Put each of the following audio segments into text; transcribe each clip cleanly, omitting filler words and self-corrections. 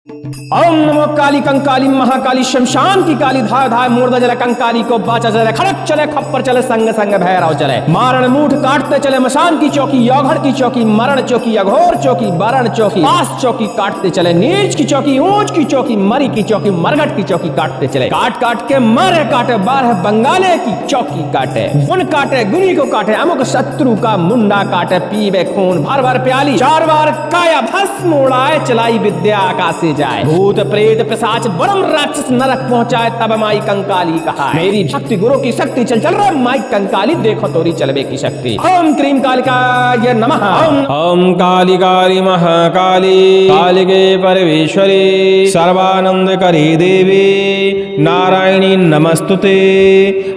ओम नमो काली कंकाली महाकाली शमशान की काली धाय धाय मूर्धा जले कंकाली को बाचा चले खड़क चले खप्पर चले संग संग भैरव चले मारण मूठ काटते चले मशान की चौकी यौघड़ की चौकी मरण चौकी अघोर चौकी बारण चौकी पास चौकी काटते चले नीच की चौकी ऊंच की चौकी मरी की चौकी मरगट की चौकी काटते चले काट काट के मारे काटे 12 बंगाले की चौकी काटे गुन काटे गुनी को काटे अमुक शत्रु का मुंडा काटे पीवे खून भर भर प्याली 4 बार काया भस्म उड़ाए चलाई विद्या आकाशे जाए भूत प्रेत पिशाच ब्रह्म राक्षस नरक पहुंचाए तब माई कंकाली कहा मेरी भक्ति गुरु की शक्ति चल चल रहा माई कंकाली देखो तोरी चलबे की शक्ति ओम क्रीम कालिकाय नमः ओम काली काली महाकाली कालिके परमेश्वरी सर्वानंद करी देवी नारायणी नमस्तुते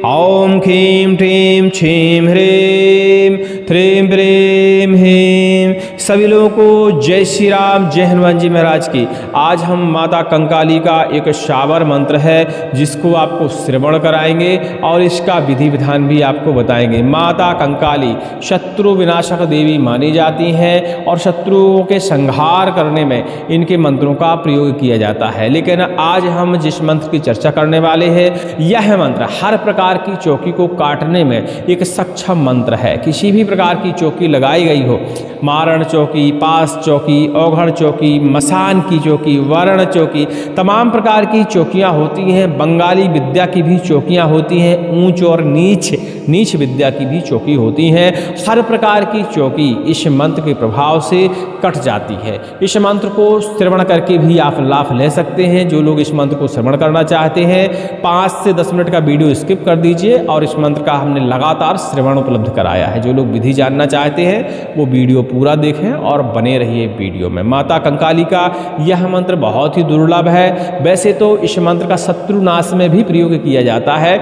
ओम ख्रीम ठ्रीम छीम ह्रीम थ्रीम प्रेम ह्रीम। सभी लोगों को जय श्री राम, जय हनुमान जी महाराज की। आज हम माता कंकाली का एक शावर मंत्र है जिसको आपको श्रवण कराएंगे और इसका विधि विधान भी आपको बताएंगे। माता कंकाली शत्रु विनाशक देवी मानी जाती हैं और शत्रुओं के संहार करने में इनके मंत्रों का प्रयोग किया जाता है। लेकिन आज हम जिस मंत्र की चर्चा करने वाले हैं यह मंत्र हर प्रकार की चौकी को काटने में एक सक्षम मंत्र है। किसी भी प्रकार की चौकी लगाई गई हो, मारण चौकी, पास चौकी, औघड़ चौकी, मसान की चौकी, वर्ण चौकी, तमाम प्रकार की चौकियां होती हैं। बंगाली विद्या की भी चौकियां होती हैं, ऊंच और नीच विद्या की भी चौकी होती हैं। हर प्रकार की चौकी इस मंत्र के प्रभाव से कट जाती है। इस मंत्र को श्रवण करके भी आप लाभ ले सकते हैं। जो लोग इस मंत्र को श्रवण करना चाहते हैं 5 से 10 मिनट का वीडियो स्किप कर दीजिए और इस मंत्र का हमने लगातार श्रवण उपलब्ध कराया है। जो लोग विधि जानना चाहते हैं वो वीडियो पूरा देखें और बने रहिए वीडियो में। माता कंकाली का यह मंत्र बहुत ही दुर्लभ है। वैसे तो इस मंत्र का शत्रुनाश में भी प्रयोग किया जाता है,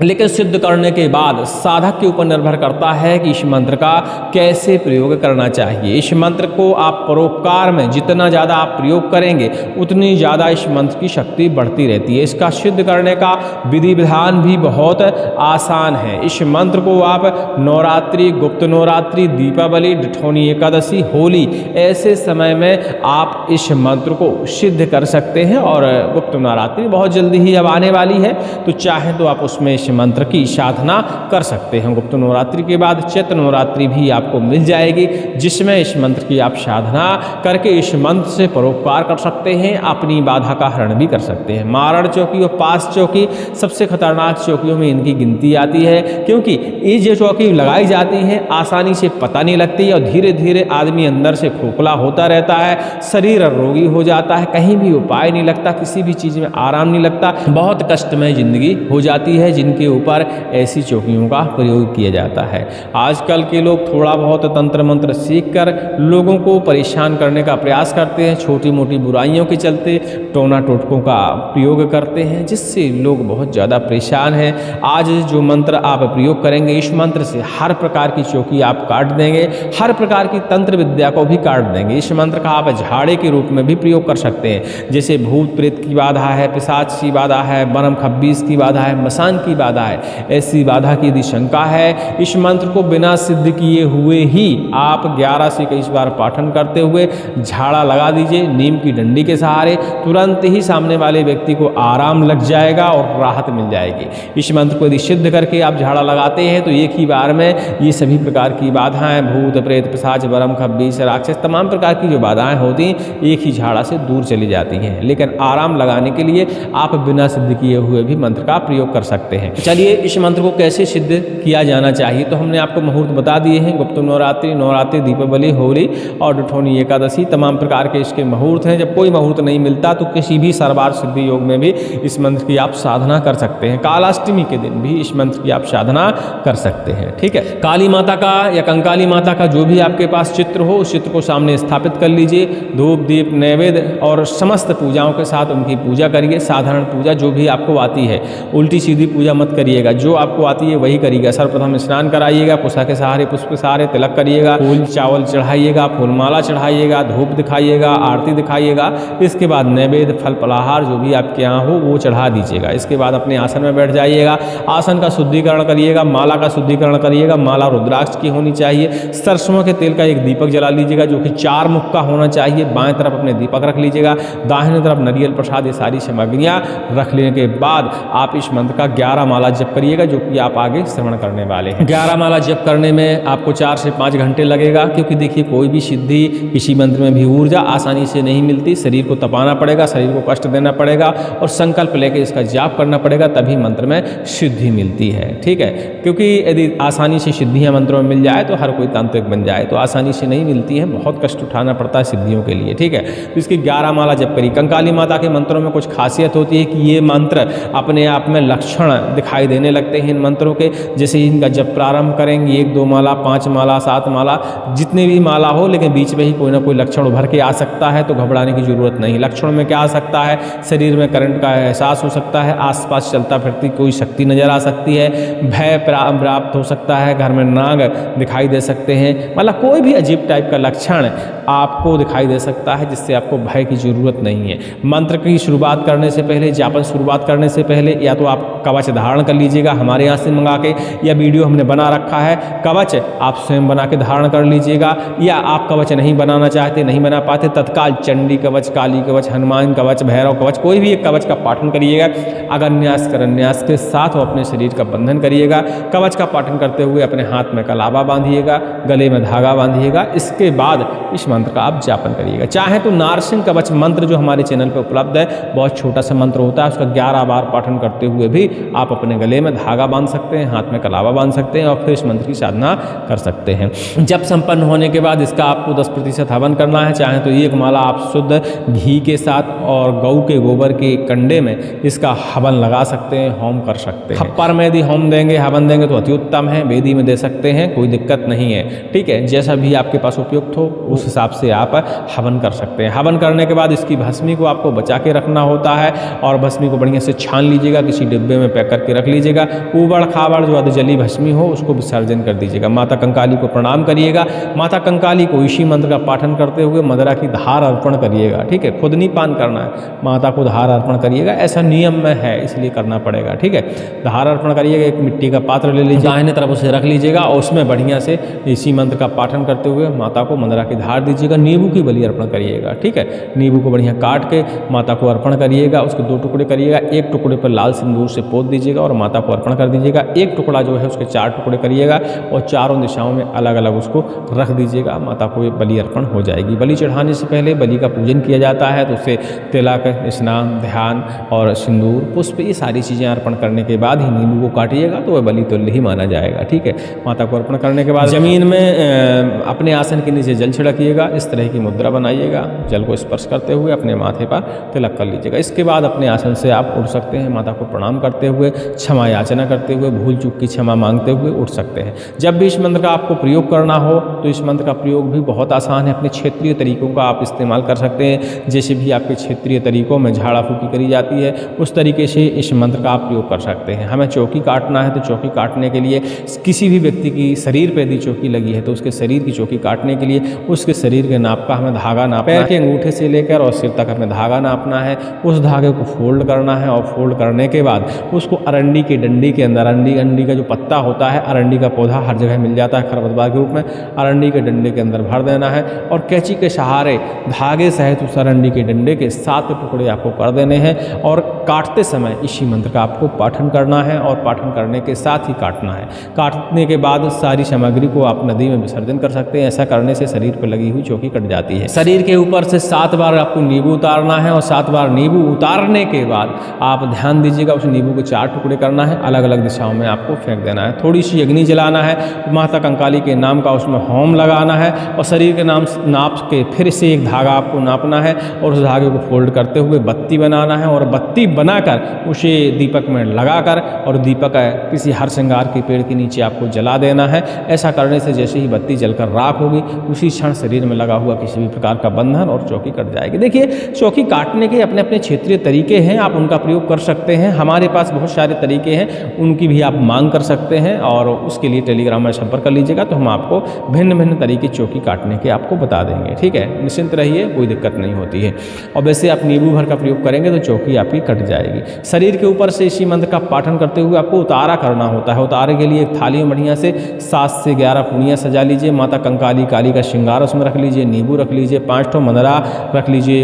लेकिन सिद्ध करने के बाद साधक के ऊपर निर्भर करता है कि इस मंत्र का कैसे प्रयोग करना चाहिए। इस मंत्र को आप परोपकार में जितना ज़्यादा आप प्रयोग करेंगे उतनी ज़्यादा इस मंत्र की शक्ति बढ़ती रहती है। इसका सिद्ध करने का विधि विधान भी बहुत आसान है। इस मंत्र को आप नवरात्रि, गुप्त नवरात्रि, दीपावली, डिठौनी एकादशी, होली ऐसे समय में आप इस मंत्र को सिद्ध कर सकते हैं। और गुप्त नवरात्रि बहुत जल्दी ही अब आने वाली है, तो चाहें तो आप उसमें मंत्र की साधना कर सकते हैं। गुप्त नवरात्रि के बाद चैत्र नवरात्रि भी आपको मिल जाएगी जिसमें इस मंत्र की आप साधना करके इस मंत्र से परोपकार कर सकते हैं, अपनी बाधा का हरण भी कर सकते हैं। मारण चौकी और पास चौकी सबसे खतरनाक चौकियों में इनकी गिनती आती है, क्योंकि ये जो चौकी लगाई जाती है आसानी से पता नहीं लगती और धीरे धीरे आदमी अंदर से खोखला होता रहता है, शरीर रोगी हो जाता है, कहीं भी उपाय नहीं लगता, किसी भी चीज़ में आराम नहीं लगता, बहुत कष्टमय जिंदगी हो जाती है जिनके ऊपर ऐसी चौकियों का प्रयोग किया जाता है। आजकल के लोग थोड़ा बहुत तंत्र मंत्र सीखकर लोगों को परेशान करने का प्रयास करते हैं, छोटी मोटी बुराइयों के चलते टोना टोटकों का प्रयोग करते हैं जिससे लोग बहुत ज़्यादा परेशान हैं। आज जो मंत्र आप प्रयोग करेंगे इस मंत्र से हर प्रकार की चौकी आप काट देंगे, हर प्रकार की तंत्र विद्या को भी काट देंगे। इस मंत्र का आप झाड़े के रूप में भी प्रयोग कर सकते हैं, जैसे भूत प्रेत की बाधा है, पिशाच की बाधा है, बरम खब्बीस की बाधा है, मसान की बाधा है, ऐसी बाधा की यदि शंका है इस मंत्र को बिना सिद्ध किए हुए ही आप 11 से 21 बार पाठन करते हुए झाड़ा लगा दीजिए नीम की डंडी के सहारे, तुरंत ही सामने वाले व्यक्ति को आराम लग जाएगा और राहत मिल जाएगी। इस मंत्र को यदि सिद्ध करके आप झाड़ा लगाते हैं तो एक ही बार में ये सभी प्रकार की बाधाएं, भूत प्रेत पिशाच बरम खब्बीस राक्षस, तमाम प्रकार की जो बाधाएं होती एक ही झाड़ा से दूर चली जाती हैं। लेकिन आराम लगाने के लिए आप बिना सिद्ध किए हुए भी मंत्र का प्रयोग कर सकते हैं। चलिए इस मंत्र को कैसे सिद्ध किया जाना चाहिए तो हमने आपको मुहूर्त बता दिए हैं। गुप्त नवरात्रि, दीपावली, होली और डिठौनी एकादशी तमाम प्रकार के इसके मुहूर्त हैं। जब कोई मुहूर्त नहीं मिलता तो किसी भी सर्वार्थ सिद्धि योग में भी इस मंत्र की आप साधना कर सकते हैं। कालाष्टमी के दिन भी इस मंत्र की आप साधना कर सकते हैं। ठीक है, काली माता का या कंकाली माता का जो भी आपके पास चित्र हो उस चित्र को सामने स्थापित कर लीजिए, धूप दीप नैवेद्य और समस्त पूजाओं के साथ उनकी पूजा करिए। साधारण पूजा जो भी आपको आती है, उल्टी सीधी पूजा मत मत करिएगा, जो आपको आती है वही करिएगा। सर्वप्रथम स्नान कराइएगा, कुशा के सहारे, पुष्प के सहारे तिलक करिएगा, फूल चावल चढ़ाइएगा, फूलमाला चढ़ाइएगा, धूप दिखाइएगा, आरती दिखाइएगा। इसके बाद नैवेद्य फल फलाहार जो भी आपके यहाँ हो वो चढ़ा दीजिएगा। इसके बाद अपने आसन में बैठ जाइएगा, आसन का शुद्धिकरण करिएगा, माला का शुद्धिकरण करिएगा। माला रुद्राक्ष की होनी चाहिए। सरसों के तेल का एक दीपक जला लीजिएगा जो कि 4 मुख का होना चाहिए। बाएं तरफ अपने दीपक रख लीजिएगा, दाहिने तरफ नारियल प्रसाद, ये सारी सामग्रियाँ रख लेने के बाद आप इस मंत्र का 11 माला जप करिएगा, जो कि आप आगे श्रवण करने वाले हैं। 11 माला जप करने में आपको 4 से 5 घंटे लगेगा, क्योंकि देखिए कोई भी सिद्धि, किसी मंत्र में भी ऊर्जा आसानी से नहीं मिलती। शरीर को तपाना पड़ेगा, शरीर को कष्ट देना पड़ेगा और संकल्प लेके इसका जाप करना पड़ेगा, तभी मंत्र में सिद्धि मिलती है। ठीक है, क्योंकि यदि आसानी से सिद्धियाँ मंत्रों में मिल जाए तो हर कोई तांत्रिक बन जाए, तो आसानी से नहीं मिलती है, बहुत कष्ट उठाना पड़ता है सिद्धियों के लिए। ठीक है, तो इसकी 11 माला जप करिए। कंकाली माता के मंत्रों में कुछ खासियत होती है कि ये मंत्र अपने आप में लक्षण दिखाई देने लगते हैं इन मंत्रों के। जैसे इनका जब प्रारंभ करेंगे 1, 2 माला, 5 माला, 7 माला, जितने भी माला हो, लेकिन बीच में ही कोई ना कोई लक्षण उभर के आ सकता है, तो घबराने की जरूरत नहीं। लक्षण में क्या आ सकता है? शरीर में करंट का एहसास हो सकता है, आसपास चलता फिरती कोई शक्ति नजर आ सकती है, भय प्राप्त हो सकता है, घर में नाग दिखाई दे सकते हैं, मतलब कोई भी अजीब टाइप का लक्षण आपको दिखाई दे सकता है, जिससे आपको भय की जरूरत नहीं है। मंत्र की शुरुआत करने से पहले, जापन शुरुआत करने से पहले या तो आप कवच धारण कर लीजिएगा हमारे यहाँ से मंगा के, या वीडियो हमने बना रखा है कवच, आप स्वयं बना के धारण कर लीजिएगा। या आप कवच नहीं बनाना चाहते, नहीं बना पाते, तत्काल चंडी कवच, काली कवच, हनुमान कवच, भैरव कवच, कोई भी एक कवच का पाठन करिएगा। अगर न्यास करन्यास के साथ वो अपने शरीर का बंधन करिएगा। कवच का पाठन करते हुए अपने हाथ में कलावा बांधिएगा, गले में धागा बांधिएगा। इसके बाद इस मंत्र का आप जापन करिएगा। चाहे तो नारसिंह कवच मंत्र जो हमारे चैनल पर उपलब्ध है, बहुत छोटा सा मंत्र होता है, उसका 11 बार पाठन करते हुए भी आप अपने गले में धागा बांध सकते हैं, हाथ में कलावा बांध सकते हैं और फिर इस मंत्र की साधना कर सकते हैं। जब संपन्न होने के बाद इसका आपको 10% हवन करना है। चाहे तो 1 माला आप शुद्ध घी के साथ और गऊ के गोबर के कंडे में इसका हवन लगा सकते हैं, होम कर सकते हैं। खप्पर में यदि होम देंगे, हवन देंगे तो अति उत्तम है, वेदी में दे सकते हैं, कोई दिक्कत नहीं है। ठीक है, जैसा भी आपके पास उपयुक्त हो उस हिसाब से आप हवन कर सकते हैं। हवन करने के बाद इसकी भस्मी को आपको बचा के रखना होता है और भस्मी को बढ़िया से छान लीजिएगा, किसी डिब्बे में पैक करके रख लीजिएगा। ऊबड़ खाबड़ जो अधजली भस्मी हो उसको विसर्जन कर दीजिएगा। माता कंकाली को प्रणाम करिएगा। माता कंकाली को इसी मंत्र का पाठन करते हुए मदिरा की धार अर्पण करिएगा। ठीक है, खुद नहीं पान करना है, माता को धार अर्पण करिएगा, ऐसा नियम में है इसलिए करना पड़ेगा। ठीक है, धार अर्पण करिएगा। एक मिट्टी का पात्र ले लीजिए, दाहिने तरफ उसे रख लीजिएगा और उसमें बढ़िया से इसी मंत्र का पाठन करते हुए माता को मदिरा की धार दीजिएगा। नींबू की बलि अर्पण करिएगा। ठीक है, नींबू को बढ़िया काट के माता को अर्पण करिएगा। उसके 2 टुकड़े करिएगा, एक टुकड़े पर लाल सिंदूर से पोत दीजिएगा और माता को अर्पण कर दीजिएगा। एक टुकड़ा जो है उसके 4 टुकड़े करिएगा और चारों दिशाओं में अलग अलग उसको रख दीजिएगा। माता को ये बलि अर्पण हो जाएगी। बलि चढ़ाने से पहले बलि का पूजन किया जाता है, तो उससे तिलक, स्नान, ध्यान और सिंदूर, पुष्प, ये सारी चीज़ें अर्पण करने के बाद ही नींबू को काटिएगा तो वह बलि तुल्य ही माना जाएगा। ठीक है, माता को अर्पण करने के बाद जमीन में अपने आसन के नीचे जल छिड़किएगा। इस तरह की मुद्रा बनाइएगा, जल को स्पर्श करते हुए अपने माथे पर तिलक कर लीजिएगा। इसके बाद अपने आसन से आप उठ सकते हैं। माता को प्रणाम करते हुए, क्षमा याचना करते हुए, भूल चूक की क्षमा मांगते हुए उठ सकते हैं। जब भी इस मंत्र का आपको प्रयोग करना हो तो इस मंत्र का प्रयोग भी बहुत आसान है। अपने क्षेत्रीय तरीकों का आप इस्तेमाल कर सकते हैं। जैसे भी आपके क्षेत्रीय तरीकों में झाड़ा फूकी करी जाती है उस तरीके से इस मंत्र का आप प्रयोग कर सकते हैं। हमें चौकी काटना है तो चौकी काटने के लिए किसी भी व्यक्ति की शरीर पर यदि चौकी लगी है तो उसके शरीर की चौकी काटने के लिए उसके शरीर के नाप का हमें धागा नापना है। पैर के अंगूठे से लेकर और सिर तक हमें धागा नापना है। उस धागे को फोल्ड करना है और फोल्ड करने के बाद उसको अरंडी के डंडी के अंदर, अरंडी का जो पत्ता होता है, अरंडी का पौधा हर जगह मिल जाता है खरपतवार के रूप में, अरंडी के डंडे के अंदर भर देना है और कैंची के सहारे धागे सहित उस अरंडी के डंडे के 7 टुकड़े आपको कर देने हैं और काटते समय इसी मंत्र का आपको पाठन करना है और पाठन करने के साथ ही काटना है। काटने के बाद सारी सामग्री को आप नदी में विसर्जन कर सकते हैं। ऐसा करने से शरीर पर लगी हुई चौकी कट जाती है। शरीर के ऊपर से 7 बार आपको नींबू उतारना है और 7 बार नींबू उतारने के बाद आप ध्यान दीजिएगा, उस नींबू को 4 टुकड़े करना है, अलग अलग दिशाओं में आपको फेंक देना है। थोड़ी सी अग्नि जलाना है, माता कंकाली के नाम का उसमें होम लगाना है और शरीर के नाम नाप के फिर से एक धागा आपको नापना है और उस धागे को फोल्ड करते हुए बत्ती बनाना है और बत्ती बनाकर उसे दीपक में लगाकर और दीपक किसी हर श्रृंगार के पेड़ के नीचे आपको जला देना है। ऐसा करने से जैसे ही बत्ती जलकर राख होगी उसी क्षण शरीर में लगा हुआ किसी भी प्रकार का बंधन और चौकी कट जाएगी। देखिए, चौकी काटने के अपने अपने क्षेत्रीय तरीके हैं, आप उनका प्रयोग कर सकते हैं। हमारे पास बहुत सारी सारे तरीके हैं उनकी भी आप मांग कर सकते हैं, और उसके लिए टेलीग्राम में संपर्क कर लीजिएगा, तो हम आपको भिन्न भिन्न तरीके चौकी काटने के आपको बता देंगे। ठीक है, निश्चिंत रहिए, कोई दिक्कत नहीं होती है। और वैसे आप नींबू भर का प्रयोग करेंगे तो चौकी आपकी कट जाएगी। शरीर के ऊपर से इसी मंत्र का पाठन करते हुए आपको उतारा करना होता है। उतारे के लिए एक थाली में बढ़िया से 7 से 11 पूनियाँ सजा लीजिए, माता कंकाली काली का श्रृंगार उसमें रख लीजिए, नींबू रख लीजिए, 5 ठो मदरा रख लीजिए,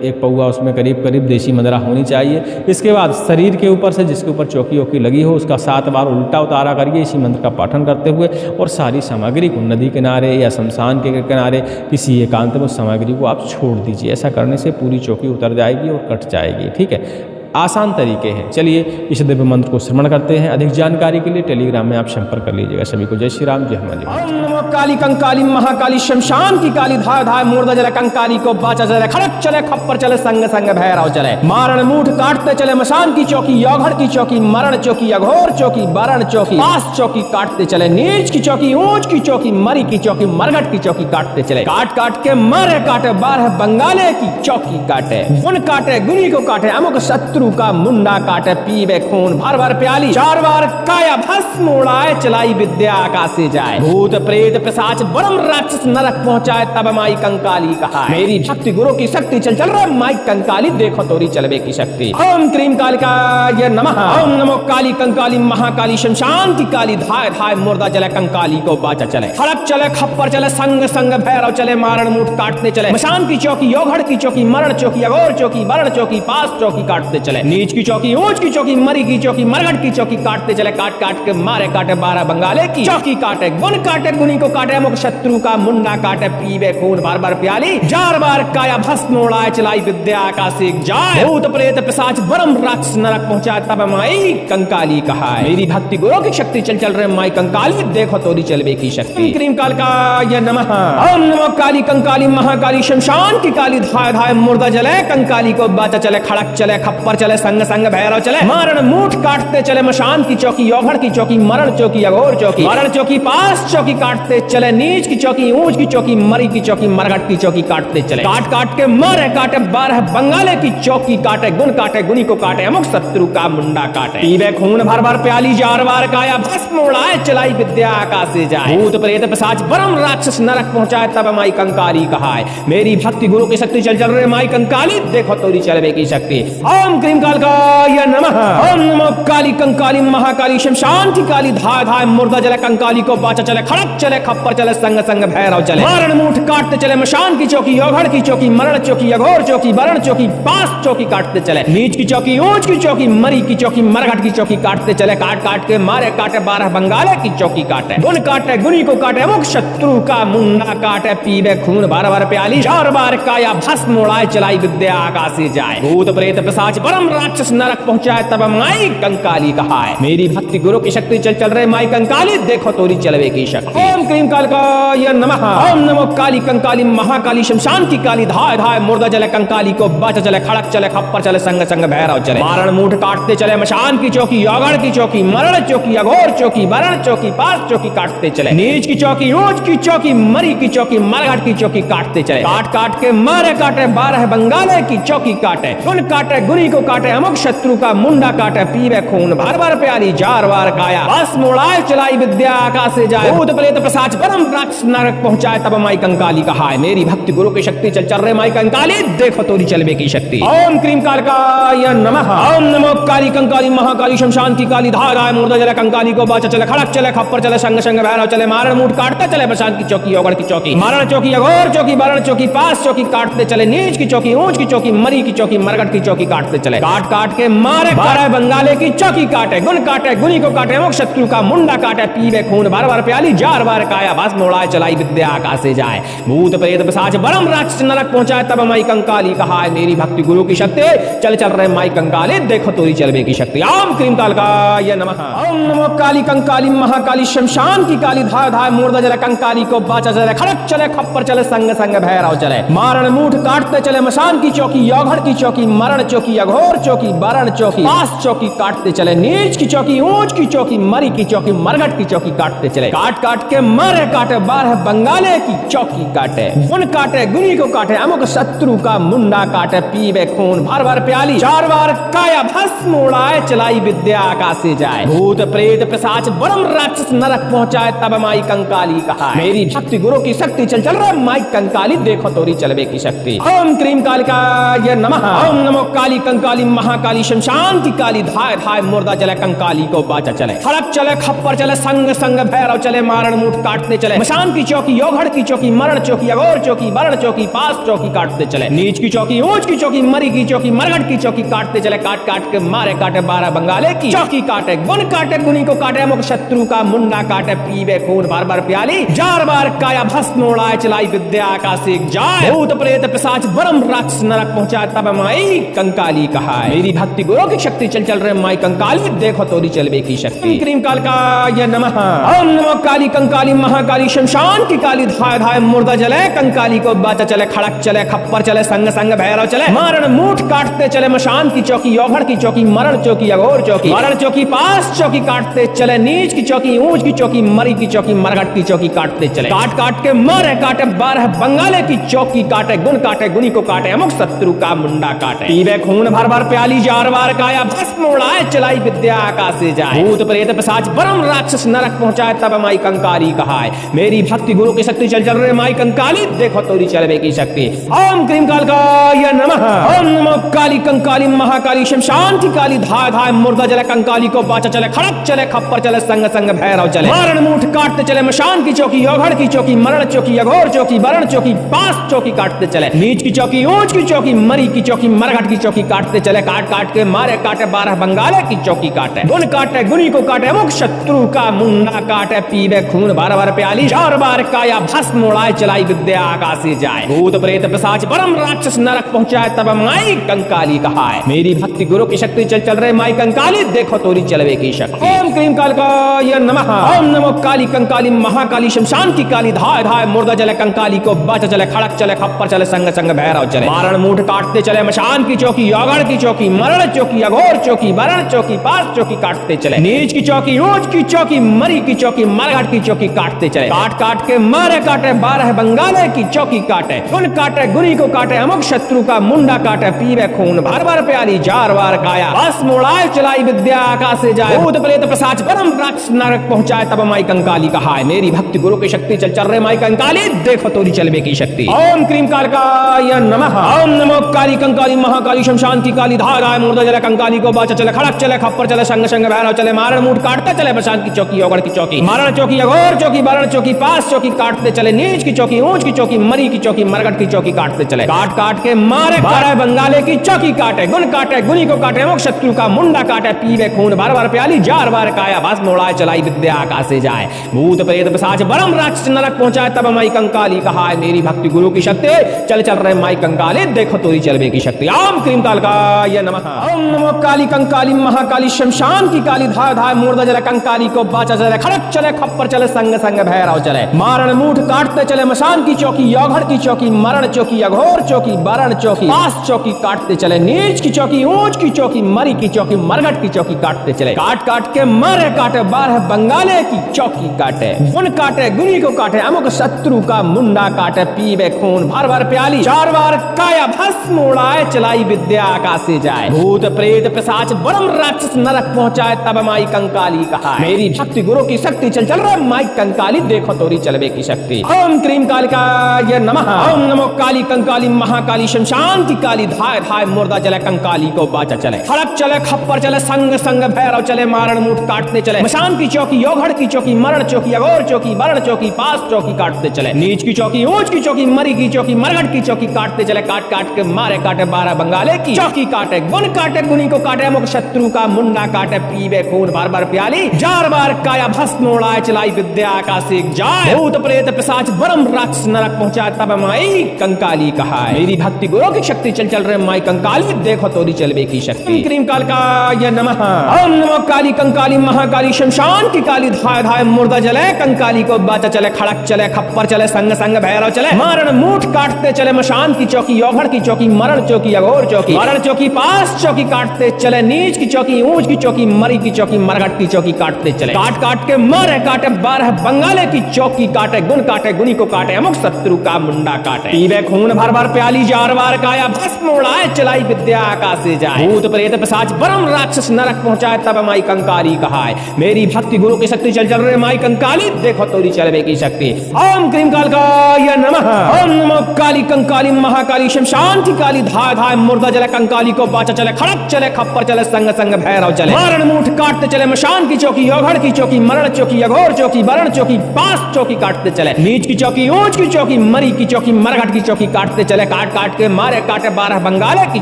एक पौवा उसमें करीब करीब देसी मदरा होनी चाहिए। इसके बाद शरीर के ऊपर से जिसके ऊपर चौकी वौकी लगी हो उसका 7 बार उल्टा उतारा करिए इसी मंत्र का पाठन करते हुए, और सारी सामग्री को नदी किनारे या शमशान के किनारे किसी एकांत में उस सामग्री को आप छोड़ दीजिए। ऐसा करने से पूरी चौकी उतर जाएगी और कट जाएगी। ठीक है, आसान तरीके हैं। चलिए इस दिव्य मंत्र को श्रवण करते हैं। अधिक जानकारी के लिए टेलीग्राम में आप संपर्क कर लीजिएगा। सभी को जय श्री राम, जय हनुमान जी। ओम नमो काली कंकाली महाकाली शमशान की काली धाय धाय मूर्धा जले कंकाली को बाचा चले, खड़क चले खप्पर चले, संग संग भैरव चले, मारण मूठ काटते चले, मशान की चौकी यौघड़ की चौकी, मरण चौकी अघोर चौकी, बरण चौकी, पास चौकी काटते चले, नीच की चौकी ऊंच की चौकी, मरी की चौकी, मरगट की चौकी काटते चले, काट काट के मारे काटे, 12 बंगाले की चौकी काटे, गुन काटे गुनी को काटे, अमुक शत्रु का मुंडा काटे, पीबे खून भर भर प्याली, 4 बार काया भस्म उड़ाए, चलाई विद्या आकाशे जाए, भूत प्रेत पिशाच ब्रह्म राक्षस नरक पहुंचाए, तब माई कंकाली कहा, मेरी भक्ति गुरु की शक्ति चल चल रहा माई कंकाली, देखो तोरी चलवे की शक्ति। ओम क्रीम कालिकाय नमः। ओम नमो काली कंकाली महाकाली शमशान की काली धाय धाय मुर्दा जले कंकाली को बाचा चले, खड़क चले खप्पर चले, संग संग भैरव चले, मारण मूठ काटते चले, मशान की चौकी यौघड़ की चौकी, मरण चौकी अघोर चौकी, बरण चौकी, पास चौकी काटते चले, नीच की चौकी ऊंच की चौकी, मरी की चौकी, मरगट की चौकी काटते चले, काट काट के मारे काटे, 12 बंगाले की चौकी काटे, गुन काटे गुनी को काटे, अमुक शत्रु का मुंडा काटे, पीबे खून बार बार प्याली, 4 बार काया भस्म उड़ाए, चलाई विद्या आकाशे जाए, भूत प्रेत पिशाच ब्रह्म राक्षस नरक पहुंचाए, तब माई कंकाली कहा, मेरी भक्ति गुरु की शक्ति चल चल रहे माई कंकाली, देखो तोरी चलवे की शक्ति। क्रीम कालिकाय नमः। ओम नमो काली कंकाली महाकाली शमशान की काली धाय धाय मुर्दा जले कंकाली को बाचा चले, खड़क चले खप्पर चले, संग संग भैरव चले, मारण मूठ काटते चले, मशान की चौकी यौघड़ की चौकी, मरण चौकी अघोर चौकी, मरण चौकी पास चौकी काटते चले, नीच की चौकी ऊंच की चौकी, मरी की चौकी, मरगट की चौकी काटते चले, काट काट के मारे काटे, 12 बंगाले की चौकी काटे, गुन काटे गुनी को काटे, अमुक शत्रु का मुंडा काटे, पीबे खून भर भर प्याली, 4 बार काया भस्म उड़ाए, चलाई विद्या आकाशे जाए, भूत प्रेत पिशाच ब्रह्म राक्षस नरक पहुंचाए, तब माई कंकाली कहाए, मेरी भक्ति गुरु की शक्ति चल चल रहे माई कंकाली, देखो तोरी चलवे की शक्ति। ओम क्रीम कालिकाय नमः। ओम नमो काली कंकाली महाकाली शमशान की काली धाय धाय मुर्दा जले कंकाली को बाचा चले, खड़क चले खप्पर चले, संग संग भैरव चले, मारण मूठ काटते चले, मशान की चौकी यौघड़ की चौकी, मरण चौकी अघोर चौकी, बरण चौकी पास चौकी काटते चले, नीच की चौकी ऊंच की चौकी, मरी की चौकी, मरघट की चौकी काटते चले, काट काट के मारे काटे, 12 बंगाले की चौकी काटे, गुन काटे गुनी को काटे, अमुक शत्रु का मुंडा काटे, पीबे खून भर भर प्याली, 4 बार काया भस्म उड़ाए, चलाई विद्या आकाशे जाए, भूत प्रेत पिशाच ब्रह्म राक्षस नरक पहुंचाए, तब माई कंकाली कहा, मेरी भक्ति गुरु की शक्ति चल चल रहे माई कंकाली, देखो तोरी चलवे की शक्ति। ओम क्रीम कालिकाय नमः। ओम नमो काली कंकाली महाकाली शमशान की काली धाय धाय मुर्दा जले कंकाली को बाचा चले, खड़क चले खप्पर चले, संग संग भैरव चले, मारण मूठ काटते चले, मशान की चौकी यौघड़ की चौकी, मरण चौकी अघोर चौकी, बरण चौकी पास चौकी काटते चले, नीच की चौकी ऊंच की चौकी, मरी की चौकी, मरघट की चौकी काटते चले, काट काट के मारे काटे, 12 बंगाले की चौकी काटे, गुन काटे गुनी को काटे, अमुक शत्रु का मुंडा काटे, पीबे खून भर भर प्याली, 4 बार काया भस्म उड़ाए, चलाई विद्या आकाशे जाए, भूत प्रेत पिशाच ब्रह्म राक्षस नरक पहुंचाए, तब माई कंकाली कहा, मेरी भक्ति गुरु की शक्ति चल चल रहे माई कंकाली, देखो तोरी चलवे की शक्ति। ओम क्रीम कालिकाय नमः। ओम नमो काली कंकाली महाकाली शमशान की काली धाय धाय मुर्दा जले कंकाली को बाचा चले, खड़क चले खप्पर चले, संग संग भैरव चले, मारण मूठ काटते चले, मशान की चौकी यौघड़ की चौकी, मरण चौकी अघोर चौकी, बरण चौकी पास चौकी काटते चले, नीच की चौकी ऊंच की चौकी, मरी की चौकी, मरघट की चौकी काटते चले, काट काट के मारे 12 बंगाले की चौकी काटे, गुन काटे गुनी को काटे, अमुक शत्रु का मुंडा काटे, पीबे खून भर भर प्याली, 4 बार काया भस्म उड़ाए, चलाई विद्या आकाशे जाए, भूत प्रेत पिशाच ब्रह्म राक्षस नरक पहुंचाए, तब माई कंकाली कहा, मेरी भक्ति गुरु की शक्ति चल चल रहे माई कंकाली, देखो तोरी चलवे की शक्ति। ओम क्रीम कालिकाय नमः। ओम नमो काली कंकाली महाकाली शमशान की काली धाय धाय मुर्दा जले कंकाली को बाचा चले, खड़क चले खप्पर चले, संग संग भैरव चले, मारण मूठ काटते चले, मशान की चौकी यौघड़ की चौकी, मरण चौकी अघोर अघोर चौकी, बारण चौकी, पास चौकी काटते चले, नीच की चौकी, ऊंच की चौकी, मरी की चौकी, मरघट की चौकी काटते चले। काट काट के मारे काटे, 12 बंगाले की चौकी काटे, गुन काटे, गुनी को काटे, अमुक शत्रु का मुंडा काटे, पीवे खून भर भर प्याली, 4 बार काया भस्म उड़ाए, चलाई विद्या आकाशे जाए, भूत प्रेत पिशाच ब्रह्म राक्षस नरक पहुंचाए, तब माई कंकाली कहा, मेरी भक्ति गुरु की शक्ति चल चल रहा माई कंकाली, देखो तोरी चलवे की शक्ति। ओम क्रीम कालिकाय नमः। ओम नमो काली कंकाली महाकाली शमशान की काली, धाय धाय मुर्दा चले, कंकाली को बाचा चले, खड़क चले, खप्पर चले, संग संग भैरव चले, मारण मूठ काटते चले, मशान की चौकी, योगढ़ की चौकी, मरण चौकी, अघोर चौकी, बरण चौकी, पास चौकी काटते चले, नीच की चौकी, ऊंच की चौकी, मरी की चौकी, मरघट की चौकी काटते चले, काट काट के मारे काटे, 12 बंगाले की चौकी काटे, गुन काटे, गुनी को काटे, अमुक शत्रु का मुंडा काटे, पीवे खून भर भर प्याली, 4 बार काया भस्म उड़ाए, चलाई विद्या आकाशे जाए, भूत प्रेत पिशाच ब्रह्म राक्षस नरक पहुंचाए, तब माई कंकाली कहा, मेरी भक्ति गुरु की शक्ति चल चल रहे माई कंकाली, देखो तोरी चलवे की शक्ति। क्रीम कालिकाय नमः। ओम नमो काली कंकाली महाकाली शमशान की काली, धाय धाय मुर्दा जले, कंकाली को बाचा चले, खड़क चले, खप्पर चले, संग संग भैरव चले, मारण मूठ काटते चले, मशान की चौकी, योगढ़ की चौकी, मरण चौकी, अघोर चौकी, मरण चौकी, पास चौकी काटते चले, नीच की चौकी, ऊंच की चौकी, मरी की चौकी, मरघट की चौकी काटते चले, काट काट के मारे काटे, 12 बंगाले की चौकी काटे, गुन काटे, गुनी को काटे, अमुक शत्रु का मुंडा काटे, पीवे खून भर भर प्याली, 4 बार काया भस्म उड़ाए, चलाई विद्या आकाशे जाए, भूत प्रेत पिशाच ब्रह्म राक्षस नरक पहुंचाए, तब माई कंकाली कहा, मेरी भक्ति गुरु की शक्ति चल चल रहे माई कंकाली, देखो तोरी चलवे की शक्ति। ओम क्रीम कालिकाय नमः। ओम नमो काली कंकाली महाकाली शमशान की काली, धाय धाय मुर्दा जले, कंकाली को बाचा चले, खड़क चले, खप्पर चले, संग संग भैरव चले, मारण मूठ काटते चले, मशान की चौकी, योगढ़ की चौकी, मरण चौकी, अघोर चौकी, बरण चौकी, पास चौकी काटते चले, नीच की चौकी, ऊंच की चौकी, मरी की चौकी, मरघट की चौकी काटते चले, काट काट के मारे काटे, 12 बंगाले की चौकी काटे, गुन काटे, गुनी को काटे, अमुक शत्रु का मुंडा काटे, पीवे खून भर भर प्याली, 4 बार काया भस्म उड़ाए, चलाई विद्या आकाशे जाए, भूत प्रेत पिशाच ब्रह्म राक्षस नरक पहुंचाए, तब माई कंकाली कहा, मेरी भक्ति गुरु की शक्ति चल चल रहे माई कंकाली, देखो तोरी चलवे की शक्ति। ओम क्रीम कालिकाय नमः। ओम नमो काली कंकाली महाकाली शमशान की काली, धाय धाय मुर्दा जले, कंकाली को बाचा चले, खड़क चले, खप्पर चले, संग संग भैरव चले, मारण मूठ काटते चले, मशान की चौकी, योगढ़ की चौकी, मरण चौकी, अघोर चौकी, बरण चौकी, पास चौकी काटते चले, नीच की चौकी, ऊंच की चौकी, मरी की चौकी, मरघट की चौकी काटते चले, काट काट के मारे काटे, 12 बंगाले की चौकी काटे, गुन काटे, गुनी को काटे, अमुक शत्रु का मुंडा काटे, पीवे खून भर भर प्याली, 4 बार काया भस्म उड़ाए, चलाई विद्या आकाशे जाए, भूत प्रेत पिशाच ब्रह्म राक्षस नरक पहुंचाए, तब माई कंकाली कहा, मेरी भक्ति गुरु की शक्ति चल चल रहे माई कंकाली, देखो तोरी चलवे की शक्ति। ओम क्रीम कालिकाय नमः। ओम नमो काली कंकाली महाकाली शमशान की काली, धाय धाय मुर्दा जले, कंकाली को बाचा चले, खड़क चले, खप्पर चले, संग संग भैरव चले, मारण मूठ काटते चले, मशान की चौकी, योगढ़ की चौकी, मरण चौकी, अघोर चौकी, बरण चौकी, पास चौकी काटते चले, नीच की चौकी, ऊंच की चौकी, मरी की चौकी, मरघट की चौकी काटते चले, काट काट के मारे 12 बंगाले की चौकी काटे, गुन काटे, गुनी को काटे, अमुक शत्रु का मुंडा काटे, पीवे खून भर भर प्याली, 4 बार काया भस्म उड़ाए, चलाई विद्या आकाशे जाए, भूत प्रेत पिशाच ब्रह्म राक्षस नरक पहुंचाए, तब माई कंकाली कहा, मेरी भक्ति गुरु की शक्ति चल चल रहे माई कंकाली, देखो तोरी चलवे की शक्ति। ओम क्रीम कालिकाय नमः। ओम नमो काली कंकाली महाकाली शमशान की काली, धाय धाय मुर्दा जले, कंकाली को बाचा चले, खड़क चले, खप्पर चले, संग संग भैरव चले, मारण मूठ काटते चले, मशान की चौकी, योगढ़ की चौकी, मरण चौकी, अघोर चौकी, बरण चौकी, पास चौकी काटते चले, नीच की चौकी, ऊंच की चौकी, मरी की चौकी, मरघट की चौकी काटते चले, काट काट के मारे काटे, 12 बंगाले की चौकी काटे, गुन काटे, गुनी को काटे, अमुक शत्रु का मुंडा काटे, पीवे खून भर भर प्याली, 4 बार काया भस्म उड़ाए, चलाई विद्या आकाशे जाए, भूत प्रेत पिशाच ब्रह्म राक्षस नरक पहुंचाए, तब माई कंकाली कहा, मेरी भक्ति गुरु की शक्ति चल चल रहा माई कंकाली, देखो तोरी चलवे की शक्ति। ओम क्रीम कालिकाय नमः। ओम नमो काली कंकाली महाकाली शमशान की काली, धाय धाय मुर्दा जले, कंकाली को बाचा चले, खड़क चले, खप्पर चले, संग संग भैरव चले, मारण मूठ काटते चले, मशान की चौकी, योगढ़ की चौकी, मरण चौकी, अघोर चौकी, बरण चौकी, पास चौकी काटते चले, नीच की चौकी, ऊंच की चौकी, मरी की चौकी, मरघट की चौकी काटते चले, काट काट के मारे काटे, 12 बंगाले की चौकी काटे, गुन काटे, गुनी को काटे, अमुक शत्रु का मुंडा काटे, पीवे खून भर भर प्याली, 4 बार काया भस्म उड़ाए, चलाई विद्या आकाशे जाए, भूत प्रेत पिशाच ब्रह्म राक्षस नरक पहुंचाए, तब माई कंकाली कहा, मेरी भक्ति गुरु की शक्ति चल चल रहे माई कंकाली, देखो तोरी चलवे की शक्ति। क्रीम कालिकाय नमः। ओम नमो काली कंकाली महाकाली शमशान की काली, धाय धाय मुर्दा जले, कंकाली को बाचा चले, खड़क चले, खप्पर चले, संग संग भैरव चले, मारण मूठ काटते चले, मशान की चौकी, योगढ़ की चौकी, मरण चौकी, अघोर चौकी, मरण चौकी, चौकी पास चौकी काटते चले, नीच की चौकी ऊंच की चौकी मरी की चौकी मरघट की चौकी काटते चले। काट काट के मारे काटे 12 बंगाले की चौकी काटे, गुण काटे गुनी को काटे, अमुक शत्रु का मुंडा काटे। पीवे खून भर भर प्याली, जार बार काया भस्म उड़ाए, चलाई विद्या आकाश से जाए। भूत प्रेत पिशाच परम राक्षस नरक पहुंचाए, तब माई कंकाली कहाए। मेरी भक्ति गुरु की शक्ति चल चल रहे माई कंकाली, देखो तोरी चलवे की शक्ति। ओम क्रीम कालकाय नमः। ओम नमो काली कंकाली महाकाली शमशान की काली, धाय धाय मुर्दा जले कंकाली को बाचा चले, खड़क चले खप्पर चले, संग संग भैरव चले। मारण मूठ काटते चले, मशान की चौकी योगढ़ की चौकी मरण चौकी अघोर चौकी वरण चौकी पास चौकी काटते चले। नीच की चौकी ऊंच की चौकी मरी की चौकी मरघट की चौकी काटते चले। काट काट के मारे काटे 12 बंगाले की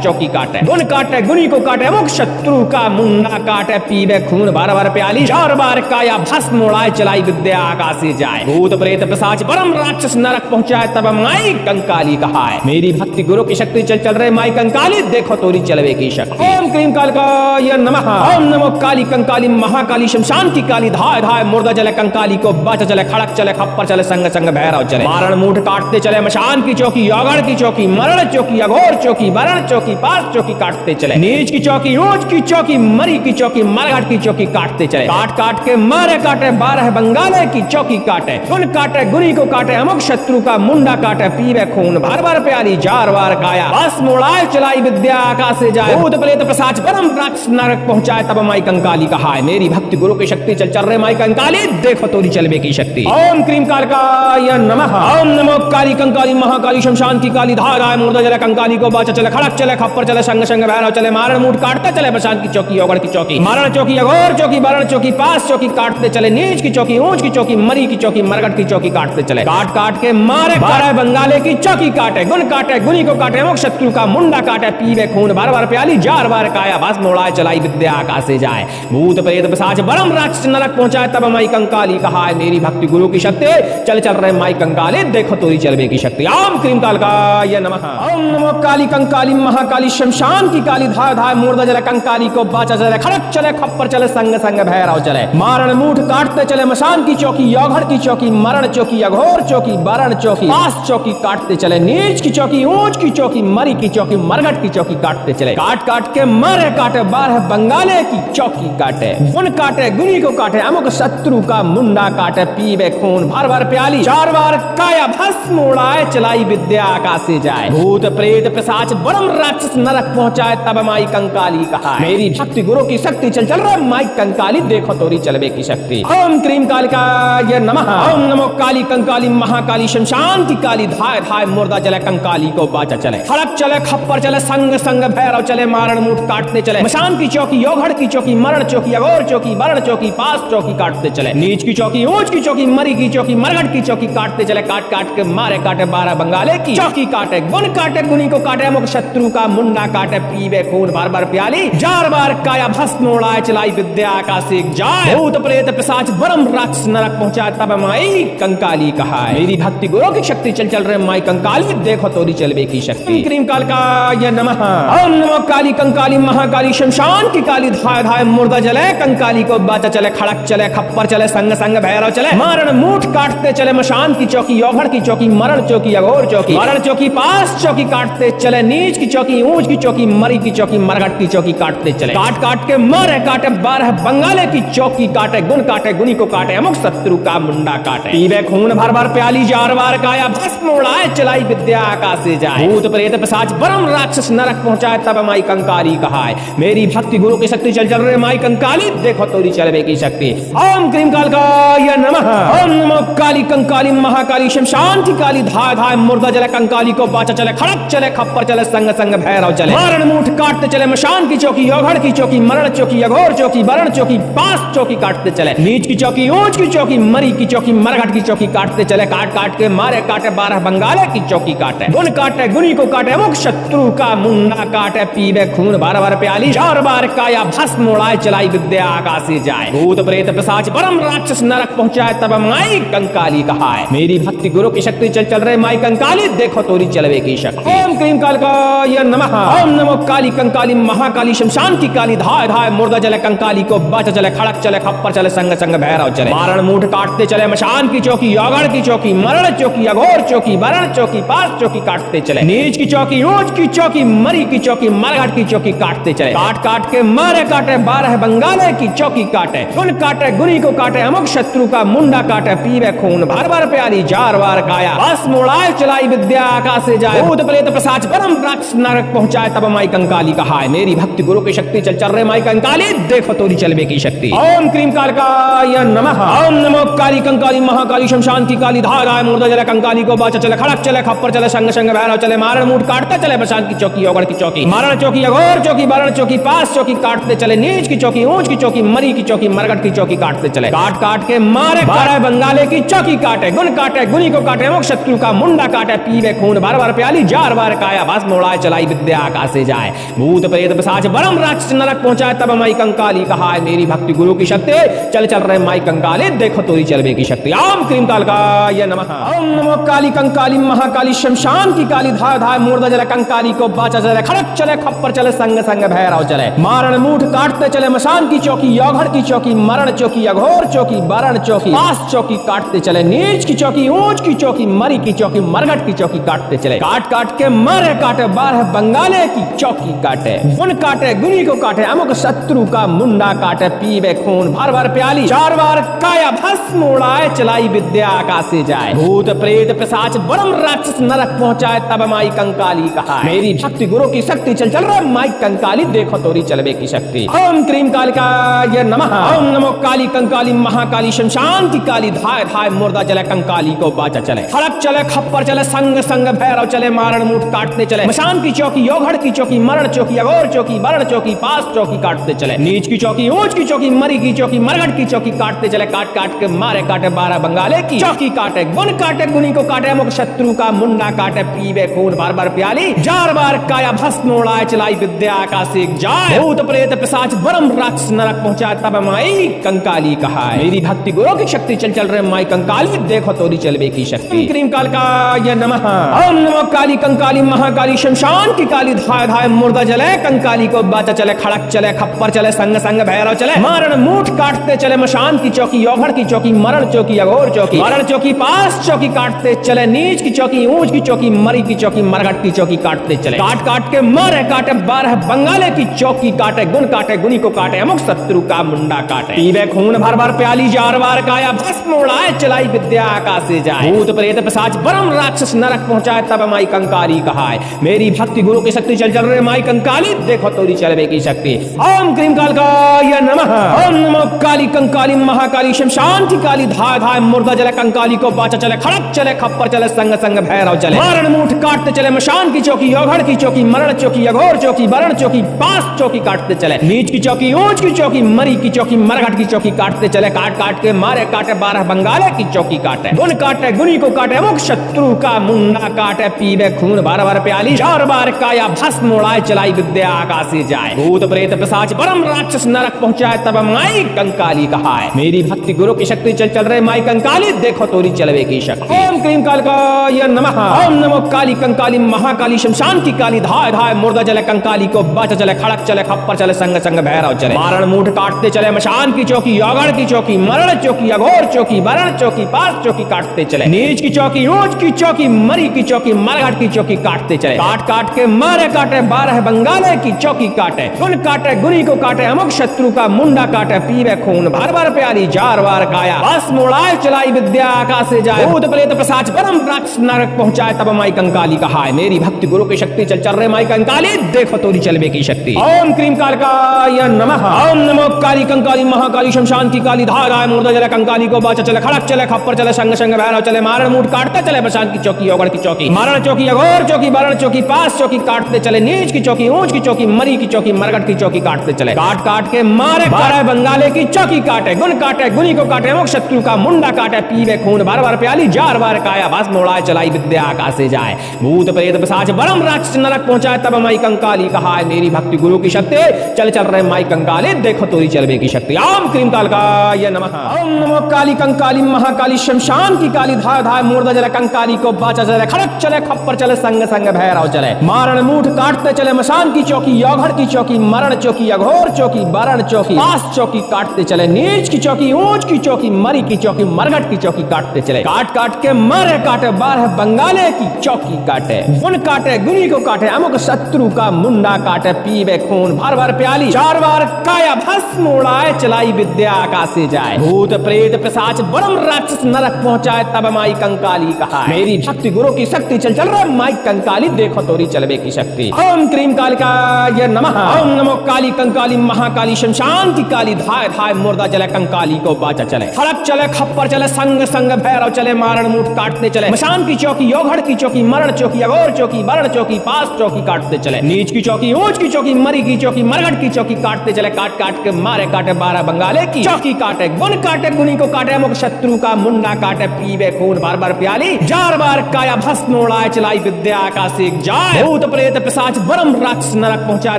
चौकी काटे, गुण काटे गुनी को काटे, अमुक शत्रु का मुंडा काटे। पीवे खून भर भर प्याली, 4 बार काया भस्म उड़ाए, चलाई विद्या आकाश से जाए। भूत प्रेत पिशाच परम राक्षस नरक पहुंचाए, तब माई कंकाली कहाए। मेरी भक्ति गुरु की शक्ति चल चल रहे माई कंकाली, देखो तोरी चलवे की शक्ति। ओम क्रीम कालकाय नमः। ओम नमो काली कंकाली महाकाली शमशान की काली, धाय धाय मुर्दा जले कंकाली को बाचा चले, खड़क चले खप्पर चले, संग संग भैरव चले। मारण मूठ काटते चले, मशान की चौकी योगढ़ की चौकी मरण चौकी अघोर चौकी वरण चौकी पास चौकी काटते चले। नीच की चौकी ऊंच की चौकी मरी की चौकी मरघट की चौकी काटते चले। काट काट के मारे काटे 12 बंगाले की चौकी काटे, गुण काटे गुनी को काटे, अमुक शत्रु का मुंडा काटे। पीवे खून भर भर प्याली, 4 बार काया भस्म उड़ाए, चलाई विद्या आकाश से जाए। भूत प्रेत पिशाच परम राक्षस नरक पहुंचाए, तब माई कंकाली कहाए। मेरी भक्ति गुरु की शक्ति चल चल रहे माई कंकाली, देखो तोरी चलवे की शक्ति। ओम क्रीम कालकाय नमः। ओम नमो काली कंकाली महाकाली शमशान की काली, धाय धाय मुर्दा जले कंकाली को बाचा चले, खड़क चले खप्पर चले, संग संग भैरव चले। मारण मूठ काटते चले, मशान की चौकी योगढ़ की चौकी मरण चौकी अघोर चौकी वरण चौकी पास चौकी काटते चले। नीच की चौकी ऊंच की चौकी मरी की चौकी मरघट की चौकी काटते चले। काट काट के मारे 12 बंगाले की चौकी काटे, गुण काटे गुनी को काटे, अमुक शत्रु का मुंडा काटे। पीवे खून भर भर प्याली, 4 बार काया भस्म उड़ाए, चलाई विद्या आकाश से जाए। भूत प्रेत पिशाच परम राक्षस नरक पहुंचाए, तब माई कंकाली कहाए। मेरी भक्ति गुरु की शक्ति चल चल रहे माई कंकाली, देखो तोरी चलवे की शक्ति। ओम क्रीम कालकाय नमः। ओम नमो काली कंकाली महाकाली शमशान की काली, धाय धाय मुर्दा जले कंकाली को बाचा चले, खड़क चले खप्पर चले, संग संग भैरव चले। मारण मूठ काटते चले, मशान की चौकी योगढ़ की चौकी मरण चौकी अघोर चौकी वरण चौकी पास चौकी काटते चले। नीच की चौकी ऊंच की चौकी मरी की चौकी मरघट की चौकी काटते चले। काट काट के मारे काटे 12 बंगाले की चौकी काटे, गुण काटे गुनी को काटे, अमुक शत्रु का मुंडा काटे। पीवे खून भर भर प्याली, 4 बार काया भस्म उड़ाए, चलाई विद्या आकाश से जाए। भूत प्रेत पिशाच परम राक्षस नरक पहुंचाए, तब माई कंकाली कहा। मेरी भक्ति गुरु की शक्ति चल चल रहा माई कंकाली, देखो तोरी चलवे की शक्ति। ओम क्रीम कालकाय नमः। ओम नमो काली कंकाली महाकाली शमशान की काली, धाय धाय मुर्दा जले कंकाली को बाचा चले, खड़क चले खप्पर चले, संग संग भैरव चले। मारण मूठ काटते चले, मशान की चौकी योगढ़ की चौकी मरण चौकी अघोर चौकी वरण चौकी पास चौकी काटते चले। नीच की चौकी ऊंच की चौकी मरी की चौकी मरघट की चौकी काटते चले। काट काट के मारे काटे 12 बंगाले की चौकी काटे, गुण काटे गुनी को काटे, अमुक शत्रु का मुंडा काटे। पीवे खून भर भर प्याली, 4 बार काया भस्म उड़ाए, चलाई विद्या आकाश से जाए। भूत प्रेत पिशाच परम राक्षस नरक पहुंचाए, तब माई कंकाली कहाए। मेरी भक्ति गुरु की शक्ति चल चल रहे माई कंकाली, देखो तोरी चलवे की शक्ति। क्रीम कालकाय नमः। ओम नमो काली कंकाली महाकाली शमशान की काली, धाय धाय मुर्दा जले कंकाली को बाचा चले, खड़क चले खप्पर चले, संग संग भैरव चले। मारण मूठ काटते चले, मशान की चौकी योगढ़ की चौकी मरण चौकी अघोर चौकी वरण चौकी पास चौकी काटते चले। नीच की चौकी ऊंच की चौकी मरी की चौकी मरघट की चौकी काटते चले। काट काट के मारे काटे 12 बंगाले की चौकी काटे, गुण काटे गुनी को काटे, अमुक शत्रु का मुंडा काटे। पीवे खून भर भर प्याली, 4 बार काया भस्म उड़ाए, चलाई विद्या आकाश से जाए। भूत प्रेत पिशाच परम राक्षस नरक पहुंचाए, तब माई कंकाली कहाए। मेरी भक्ति गुरु की शक्ति चल चल रहे माई कंकाली, देखो तोरी चलवे की शक्ति। ओम क्रीम कालकाय नमः। ओम नमो काली कंकाली महाकाली शमशान की काली, धाय धाय मुर्दा जले कंकाली को बाचा चले, खड़क चले खप्पर चले, संग संग भैरव चले। मारण मूठ काटते चले, मशान की चौकी योगढ़ की चौकी मरण चौकी अघोर चौकी वरण चौकी पास चौकी काटते चले। नीच की चौकी ऊंच की चौकी मरी की चौकी मरघट की चौकी काटते चले। काट काट के मारे काटे 12 बंगाले की चौकी काटे, गुण काटे गुनी को काटे, अमुक शत्रु का मुंडा काटे। पीवे खून भर भर प्याली, 4 बार काया भस्म उड़ाए, चलाई विद्या आकाश से जाए। भूत प्रेत पिशाच परम राक्षस नरक पहुंचाए, तब माई कंकाली कहाए। मेरी भक्ति गुरु की शक्ति चल चल रहे माई कंकाली, देखो तोरी चलवे की शक्ति। ओम क्रीम कालकाय नमः। ओम नमो काली कंकाली महाकाली शमशान की काली, धाय धाय मुर्दा जले कंकाली को बाचा चले, खड़क चले खप्पर चले, संग संग भैरव चले। मारण मूठ काटते चले, मशान की चौकी योगढ़ की चौकी मरण चौकी अघोर चौकी वरण चौकी पास चौकी काटते चले। नीच की चौकी ऊंच की चौकी मरी की चौकी मरघट की चौकी काटते चले, काट काट के मारे काटे 12 बंगाले की चौकी काटे, गुन काटे गुनी को काटे अमुक शत्रु का मुंडा काटे, पीवे खून भर भर प्याली जार वार काया, बस मोड़ाए चलाई विद्या आकाश से जाए, भूत प्रेत पिशाच परम राक्षस नरक पहुंचाए, तब माई कंकाली कहाय मेरी भक्ति गुरु की शक्ति चल चल रहे माई कंकाली देखो तोरी चलबे की शक्ति। ओम क्रीम कालकाय नमः, ओम नमो काली कंकाली महाकाली शमशान की काली धाराय मूर्धा जले कंकाली को बाचा चले, खड़क चले खप्पर चले, संग संग भैरव चले, मारण मूठ काटते चले, बशान की चौकी योगड़ की चौकी, मारण चौकी अघोर चौकी, बारण चौकी पास चौकी काटते चले, नीच की चौकी ऊंच की चौकी, मरी की चौकी मरगट की चौकी काटते चले, काट काट के मारे 12 बंगाले की चौकी काटे, गुन काटे गुनी को काटे अमुक शत्रु का मुंडा काटे, पीवे खून भर भर प्याली जार बार काया, बस मोड़ाए चलाई विद्या आकाश से जाए, भूत प्रेत पिशाच परम राक्षस नरक पहुंचाए, तब माई कंकाली कहाय मेरी भक्ति गुरु की शक्ति चल चल रहे माई कंकाली देखो तोरी चलबे की शक्ति। ओम क्रीम कालकाय नमः, ओम नमो काली कंकाली महाकाली शमशान की काली धाय धाय मूर्धा जले कंकाली को बाचा चले, खड़क चले खप्पर चले, संग संग भैरव चले, मारण मूठ काटते चले, मशान की चौकी योगड़ की चौकी, मरण चौकी अघोर चौकी, बारण चौकी पास चौकी काटते चले, नीच की चौकी ऊंच की चौकी, मरी की चौकी मरगट की चौकी काटते चले, काट काट के मारे काटे 12 बंगाले की चौकी काटे, गुन काटे गुनी को काटे अमुक शत्रु का मुंडा काटे, पीवे खून भर भर प्याली चार बार काया, भस्म उड़ाए चलाई विद्या आकाश से जाए, भूत प्रेत पिशाच परम राक्षस नरक पहुंचाए, तब माई कंकाली कहा मेरी भक्ति गुरु की शक्ति चल चल रहा माई कंकाली देखो तोरी चलबे की शक्ति। ओम क्रीम कालिकाय नमः, ओम नमो काली कंकाली महाकाली शमशान की काली धाय धाय मूर्धा जले कंकाली को बाचा चले, खड़क चले खप्पर चले, संग संग भैरव चले, मारण मूठ काटते चले, मशान की चौकी योगड़ की चौकी, मरण चौकी अघोर चौकी, बारण चौकी पास चौकी काटते चले, नीच की चौकी ऊंच की चौकी, मरी की चौकी मरगट की चौकी काटते चले, काट काट के मारे काटे 12 बंगाले की चौकी काटे, गुन काटे गुनी को काटे अमुक शत्रु का मुंडा काटे, पीवे खून भर भर प्याली जार बार काया, भस्म उड़ाए चलाई विद्या आकाश से जाए, भूत प्रेत पिशाच परम राक्षस नरक पहुंचाए, तब माई कंकाली कहा मेरी भक्ति गुरु की शक्ति चल चल रहे माई कंकाली देखो तोरी चलबे की शक्ति। क्रीम कालकाय नमः, ओम नमो काली कंकाली महाकाली शमशान की काली धाय धाय मूर्धा जले कंकाली को बाचा चले, खड़क चले खप्पर चले, संग संग भैरव चले, मारण मूठ काटते चले, मशान की चौकी योगड़ की चौकी, मरण चौकी अघोर चौकी, मरण चौकी पास चौकी काटते चले, नीच की चौकी ऊंच की चौकी, मरी की चौकी मरगट की चौकी काटते चले, काट काट के मारे काटे 12 बंगाले की चौकी काटे, गुन काटे गुनी को काटे अमुक शत्रु का मुंडा काटे, पीवे खून भर भर प्याली जार बार काया, भस्म उड़ाए चलाई विद्या आकाश से जाए, भूत प्रेत पिशाच परम राक्षस नरक पहुंचाए, तब माई कंकाली कहाय मेरी भक्ति गुरु की शक्ति चल चल रहे माई कंकाली देखो तोरी चलबे की शक्ति। ओम क्रीम कालकाय नमः, ओम नमो काली कंकाली महाकाली शमशान की काली धाय धाय मूर्धा जले कंकाली को बाचा चले, खड़क चले खप्पर चले, संग संग भैरव चले, मारण मूठ काटते चले, मशान की चौकी योगड़ की चौकी, मरण चौकी अघोर चौकी, बारण चौकी पास चौकी काटते चले, नीच की चौकी ऊंच की चौकी, मरी की चौकी मरघट की चौकी काटते चले, काट काट के मारे काटे 12 बंगाले की चौकी काटे, गुन काटे गुनी को काटे अमुक शत्रु का मुंडा काटे, पीवे खून भर भर प्याली चार बार काया, भस्म उड़ाए चलाई विद्या आकाश से जाए, भूत प्रेत पिशाच परम राक्षस नरक पहुंचाए, तब माई कंकाली कहाय मेरी भक्ति गुरु की शक्ति चल चल रहे माई कंकाली देखो तोरी चलबे की शक्ति। ओम क्रीम कालकाय नमः, ओम नमो काली कंकाली महाकाली शमशान की काली धाय धाय मूर्धा जले कंकाली को बाचा चले, खड़क चले खप्पर चले, संग संग भैरव चले, मारण मूठ काटते चले, मशान की चौकी योगड़ की चौकी, मरण चौकी अघोर चौकी, बारण चौकी पास चौकी काटते चले, नीच की चौकी ऊंच की चौकी, मरी की चौकी मरघट की चौकी काटते चले, काट काट के मारे काटे 12 बंगाले की चौकी काटे, गुन काटे गुनी को काटे अमुक शत्रु का मुंडा काटे, पीवे खून भर भर प्याली जार बार काया, भस्म उड़ाए चलाई विद्या आकाश से जाए, भूत प्रेत पिशाच परम राक्षस नरक पहुंचाए, तब माई कंकाली कहाय मेरी भक्ति गुरु की शक्ति चल चल रहे माई कंकाली देखो तोरी चलबे की शक्ति। ओम क्रीम कालकाय नमः, ओम नमो काली कंकाली महाकाली शमशान की काली धाय धाय मूर्धा जले कंकाली को बाचा चले, खड़क चले खप्पर चले, संग संग भैरव चले, मारण मूठ काटते चले, मशान की चौकी योगड़ की चौकी, मरण चौकी अघोर चौकी, बारण चौकी पास चौकी काटते चले, नीच की चौकी ऊंच की चौकी, मरी की चौकी मरगट की चौकी काटते चले, काट काट के मारे 12 बंगाले की चौकी काटे, गुन काटे गुनी को काटे अमुक शत्रु का मुंडा काटे, पीवे खून भर भर प्याली जार बार काया, भस्म उड़ाए चलाई विद्या आकाश से जाए, भूत प्रेत पिशाच परम राक्षस नरक पहुंचाए, तब माई कंकाली कहाय मेरी भक्ति गुरु की शक्ति चल चल रहे माई कंकाली देखो तोरी चलबे की शक्ति। ओम क्रीम कालकाय नमः, ओम नमो काली कंकाली महाकाली शमशान की काली धाय धाय मूर्धा जले कंकाली को बाचा चले, खड़क चले खप्पर चले, संग संग भैरव चले, मारण मूठ काटते चले, मशान की चौकी योगड़ की चौकी, मरण चौकी अघोर चौकी, बारण चौकी पास चौकी काटते चले, नीच की चौकी ऊंच की चौकी, मरी की चौकी मरघट की चौकी काटते चले, काट काट के मारे काटे 12 बंगाले की चौकी काटे, गुन काटे गुनी को काटे अमुक शत्रु का मुंडा काटे, पीवे खून भर भर प्याली, 4 बार काया भस्म उड़ाए, चलाई विद्या आकाशे जाए, भूत प्रेत पिशाच ब्रह्म राक्षस नरक पहुंचाए, तब माई कंकाली कहा मेरी भक्ति गुरु की शक्ति चल चल रहा माई कंकाली देखो तोरी चलवे की शक्ति। ओम क्रीम कालिकाय नमः। ओम नमो काली कंकाली महाकाली शमशान की काली, धाय धाय मुर्दा चले कंकाली को बाचा चले, खड़क चले खप्पर चले, संग संग भैरव चले, मारण मूठ काटते चले, मशान की चौकी योगढ़ की चौकी, मरण चौकी अघोर चौकी, वरण चौकी पास चौकी काटते चले, नीच की चौकी ऊंच की चौकी, मरी की चौकी मरगट की चौकी काटते चले, काट काट के मारे काटे 12 बंगाले की चौकी काटे, गुण काटे गुनी को काटे, मुख शत्रु का मुंडा काटे, पीवे खून बार बार प्याली, 4 बार काया भस्म उड़ाए, चलाई विद्या आकाशे जाए, भूत प्रेत पिशाच ब्रह्म राक्षस नरक पहुंचाए,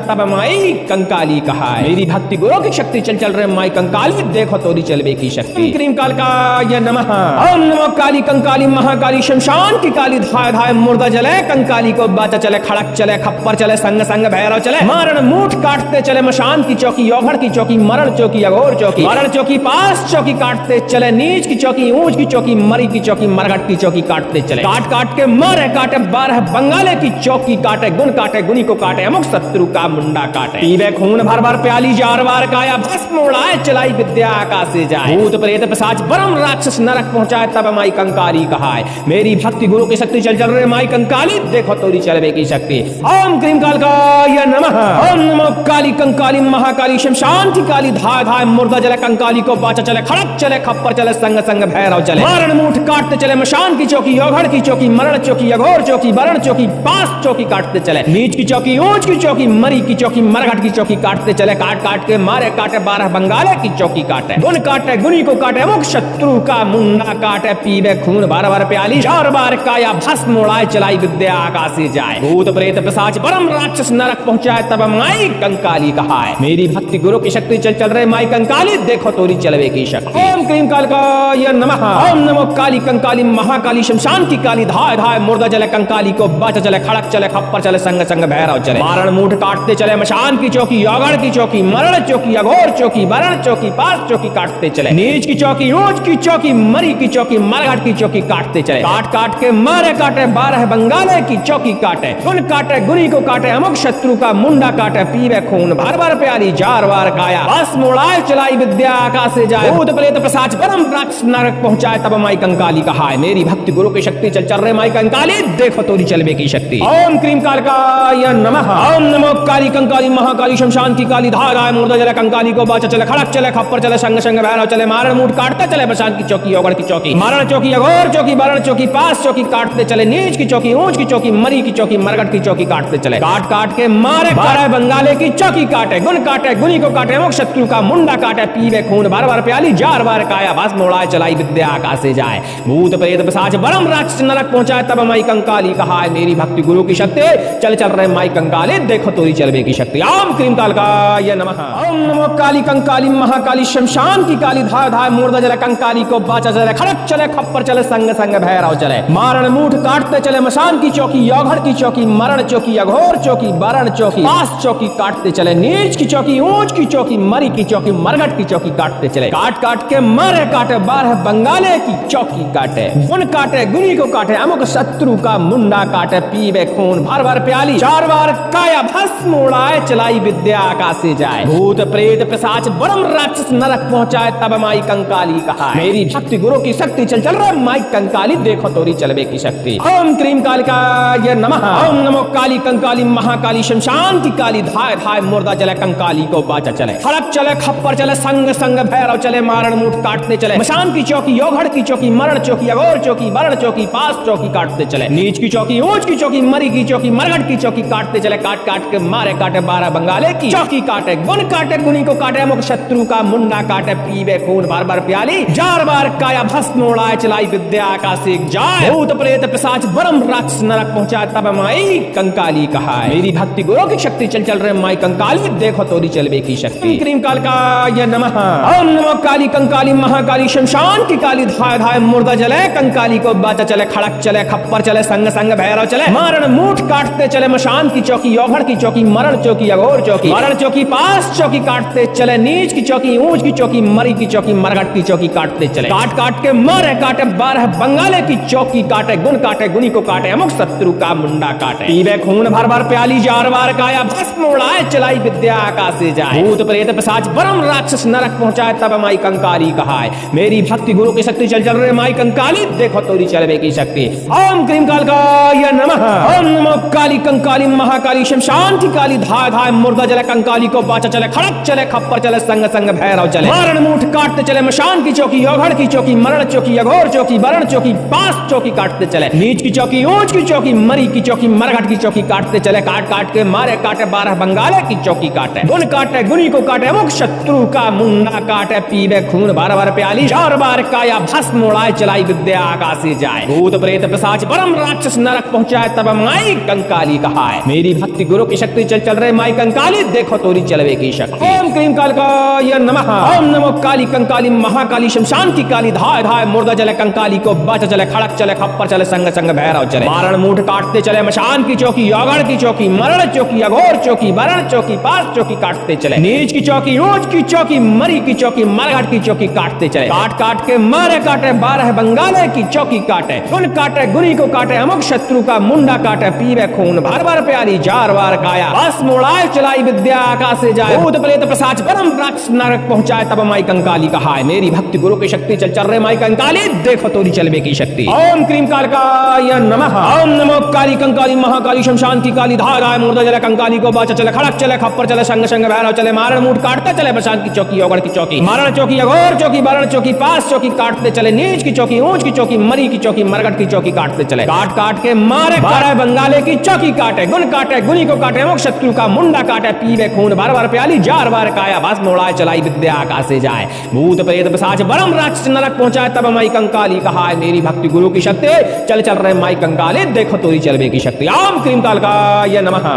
तब माई कंकाली कहा मेरी भक्ति गुरु की शक्ति चल चल रहे माई कंकाली देखो तोरी चलवे की शक्ति। क्रीम कालिकाय नमः। ओम नमो काली कंकाली महाकाली शमशान की काली, धाय धाय मुर्दा जले कंकाली को बाचा चले, खड़क चले खप्पर चले, संग संग भैरव चले, मारण मूठ काटते चले, मशान की चौकी योगढ़ की चौकी, मरण चौकी अघोर चौकी, मरण चौकी पास चौकी काटते चले, नीच की चौकी ऊंच की चौकी, मरी की चौकी मरगट की चौकी काटते चले, काट काट के मारे काटे, 12 बंगाले की चौकी काटे, गुण काटे गुनी को काटे, अमुक शत्रु का मुंडा काटे, पीवे खून भर भर प्याली, 4 बार काया भस्म उड़ाए, चलाई विद्या आकाशे जाए, भूत प्रेत पिशाच ब्रह्म राक्षस नरक पहुंचाए, तब माई कंकाली कहा मेरी भक्ति गुरु की शक्ति चल चल रहे माई कंकाली देखो तोरी चलवे की शक्ति। ओम क्रीम कालिकाय नमः। ओम नमो काली कंकाली महाकाली शमशान की काली, धाय धाय मुर्दा जले कंकाली को बाचा चले, खड़क चले खप्पर चले, संग संग भैरव चले, मारण मूठ काटते चले, मशान की चौकी योगढ़ की चौकी, मरण चौकी अघोर चौकी, वरण चौकी पास चौकी काटते चले, नीच की चौकी ऊंच की चौकी, मरी की चौकी मरघट की चौकी काटते चले, काट काट के मारे काटे, 12 बंगाले की चौकी काटे, गुण काटे गुनी को काटे, मुख शत्रु का मुंडा काटे, पीवे खून बार बार प्याली, 4 बार काया भस्म उड़ाए, चलाई विद्या आकाशे जाए, भूत प्रेत पिशाच ब्रह्म राक्षस नरक पहुंचाए, तब माई कंकाली कहा मेरी भक्ति गुरु की शक्ति चल चल रहे माई कंकाली देखो तोरी चलवे की शक्ति। ओम क्रीम कालिकाय नमः। ओम नमो काली कंकाली महाकाली शमशान की काली, धाय धाय मुर्दा जले कंकाली को बाचा चले, खड़क चले खप्पर चले, संग संग भैरव चले, मारण मूठ काटते चले, मशान की चौकी योगढ़ की चौकी, मरण चौकी अघोर चौकी, वरण चौकी पास चौकी काटते चले, नीच की चौकी ऊंच की चौकी, मरी की चौकी मरघट की चौकी काटते चले, काट काट के मारे काटे, 12 बंगाले की चौकी काटे, गुण काटे गुनी को काटे, अमुक शत्रु का मुंडा काटे, पीवे खून भर भर प्याली, 4 बार काया भस्म उड़ाए, चलाई विद्या आकाशे जाए, भूत प्रेत पिशाच ब्रह्म राक्षस नरक पहुंचाए, तब माई कंकाली कहा मेरी भक्ति गुरु की शक्ति चल चल रहे माई कंकाली देखो तोरी चलवे की शक्ति। ओम क्रीम कालिकाय नमः। ओम नमो काली कंकाली महाकाली शमशान की काली, धाय धाय मुर्दा जले कंकाली को बाचा चले, खड़क चले खप्पर चले, संग संग भैरव चले, मारण मूठ काटते चले, मशान की चौकी योगढ़ की चौकी, मरण चौकी अघोर चौकी, वरण चौकी पास चौकी काटते चले, नीच की चौकी ऊंच की चौकी, मरी की चौकी मरघट की चौकी काटते चले, काट काट के मारे 12 बंगाले की चौकी काटे, गुण काटे गुनी को काटे, अमुक शत्रु का मुंडा काटे, पीवे खून भर भर प्याली, 4 बार काया भस्म उड़ाए, चलाई विद्या आकाशे जाए, भूत प्रेत पिशाच ब्रह्म राक्षस नरक पहुंचाए, तब माई कंकाली कहा मेरी भक्ति गुरु की शक्ति चल चल रहे माई कंकाली देखो तोरी चलवे की शक्ति। ओम क्रीम कालिकाय नमः। ओम नमो काली कंकाली महाकाली शमशान की काली, धाय धाय मुर्दा जले कंकाली को बाचा चले, खड़क चले खप्पर चले, संग संग भैरव चले, मारण मूठ काटते चले, मशान की चौकी योगढ़ की चौकी, मरण चौकी अघोर चौकी, वरण चौकी पास चौकी काटते चले, नीच की चौकी ऊंच की चौकी, मरी की चौकी मरघट की चौकी काटते चले, काट काट के मारे काटे, 12 बंगाले की चौकी काटे, गुण काटे गुनी को काटे, अमुक शत्रु का मुंडा काटे, पीवे खून भर भर प्याली, 4 बार काया भस्म उड़ाए, चलाई विद्या आकाशे जाए, भूत प्रेत पिशाच ब्रह्म राक्षस नरक पहुंचाए, तब माई कंकाली कहा मेरी भक्ति गुरु की शक्ति चल चल रहा माई कंकाली देखो तोरी चलवे की शक्ति। ओम क्रीम कालिकाय नमः। ओम नमो काली कंकाली महाकाली शमशान की काली, धाय धाय मुर्दा जले कंकाली को बाचा चले, खड़क चले खप्पर चले, संग संग भैरव चले, मारण मूठ काटते चले, मशान की चौकी योगढ़ की चौकी, मरण चौकी अघोर चौकी, वरण चौकी पास चौकी काटते चले, नीच की चौकी ऊंच की चौकी, मरी की चौकी मरघट की चौकी काटते चले, काट काट के मारे काटे, 12 बंगाले की चौकी काटे, गुण काटे गुनी को काटे, अमुक शत्रु का मुंडा काटे, पीवे खून भर भर प्याली, 4 बार काया भस्म उड़ाए, चलाई विद्या आकाशे जाए, भूत प्रेत पिशाच ब्रह्म राक्षस नरक पहुंचाए, तब माई कंकाली कहा मेरी भक्ति गुरु की शक्ति चल चल रहे माई कंकाली देखो तोरी चलवे की शक्ति। क्रीम कालिकाय नमः। ओम नमो काली कंकाली महाकाली शमशान की काली, धाय धाय मुर्दा जले कंकाली को बाचा चले, खड़क चले खप्पर चले, संग संग भैरव चले, मारण मूठ काटते चले, मशान की चौकी योगढ़ की चौकी, मरण चौकी अघोर चौकी, वरण चौकी पास चौकी काटते चले, नीच की चौकी ऊंच की चौकी, मरी की चौकी मरघट की चौकी काटते चले, काट काट के मारे काटे, 12 बंगाले की चौकी काटे, गुण काटे गुनी को काटे, अमुक शत्रु का मुंडा काटे, पीवे खून भर भर प्याली जार बार काया भस्म उड़ाए चलाई विद्या आकाश से जाए भूत प्रेत पिशाच परम राक्षस नरक पहुंचाए तब माई कंकाली कहाए मेरी भक्ति गुरु की शक्ति चल रहे माई कंकाली देखो तोरी चलवे की शक्ति ओम क्रीम कालकाय नमः ओम नमो काली कंकाली महाकाली शमशान की काली धाय धाय मुर्दा जले कंकाली को बाचा चले खड़क चले खप्पर चले संग संग भैरव चले मारण मूठ काटते चले मशान की चौकी योगढ़ की चौकी मरण चौकी अघोर चौकी वरण चौकी पास चौकी काटते चले नीच की चौकी ऊंच की चौकी मरी की चौकी मरघट की चौकी काटते चले काट काट के मारे काटे 12 बंगाले की चौकी काटे गुन काटे गुनी को काटे मुख शत्रु का मुंडा काटे पीबे खून बार बार प्याली 4 बार काया भस्म उड़ाए चलाई विद्या आकाश से जाए भूत प्रेत पिशाच परम राक्षस नरक पहुंचाए तब माई कंकाली कहाए मेरी भक्ति गुरु की शक्ति चल रहे माई कंकाली देखो तोरी चलवे की शक्ति ओम क्रीम कालकाय नमः ओम नमो काली कंकाली महाकाली शमशान की काली धाय धाय मुर्दा जले कंकाली को बाचा चले खड़क चले खप्पर चले संग संग भैरव चले मारण मूठ काटते चले मशान की चौकी योगढ़ की चौकी मरण चौकी अघोर चौकी वरण चौकी पास चौकी काटते चले नीच की चौकी ऊंच की चौकी मरी की चौकी मरघट की चौकी काटते चले काट काट के मारे काटे 12 बंगाले की चौकी काटे गुन काटे गुनी को काटे अमुक शत्रु का मुंडा काटे पीवे खून भर भर प्याली 4 बार काया भस्म उड़ाए चलाई विद्या आकाश से जाए भूत प्रेत पिशाच परम राक्षस नरक पहुंचाए तब माई कंकाली कहाए मेरी भक्ति गुरु की शक्ति चल रहे माई कंकाली देखो तोरी चलवे की शक्ति ओम क्रीम कालकाय नमः ओम नमो काली कंकाली महाकाली शमशान की काली धाय धाय मुर्दा जले कंकाली को बाचा चले खड़क चले खप्पर चले संग संग भैरव चले मारण मूठ काटते चले मशान की चौकी योगढ़ की चौकी मरण चौकी अघोर चौकी वरण चौकी पास चौकी काटते चले नीच की चौकी ऊंच की चौकी मरी की चौकी मरघट की चौकी काटते चले काट काट के मारे 12 बंगाले की चौकी काटे गुन काटे गुनी को काटे मुख शत्रु का मुंडा काटे पीवे खून भर भर प्याली 4 बार काया भस्म उड़ाए चलाई विद्या आकाश से जाए भूत प्रेत पिशाच परम राक्षस नरक पहुंचाए तब माई कंकाली कहाए मेरी भक्ति गुरु की शक्ति चल रहे माई कंकाली देखो तोरी चलवे की शक्ति ओम क्रीम कालकाय नमः।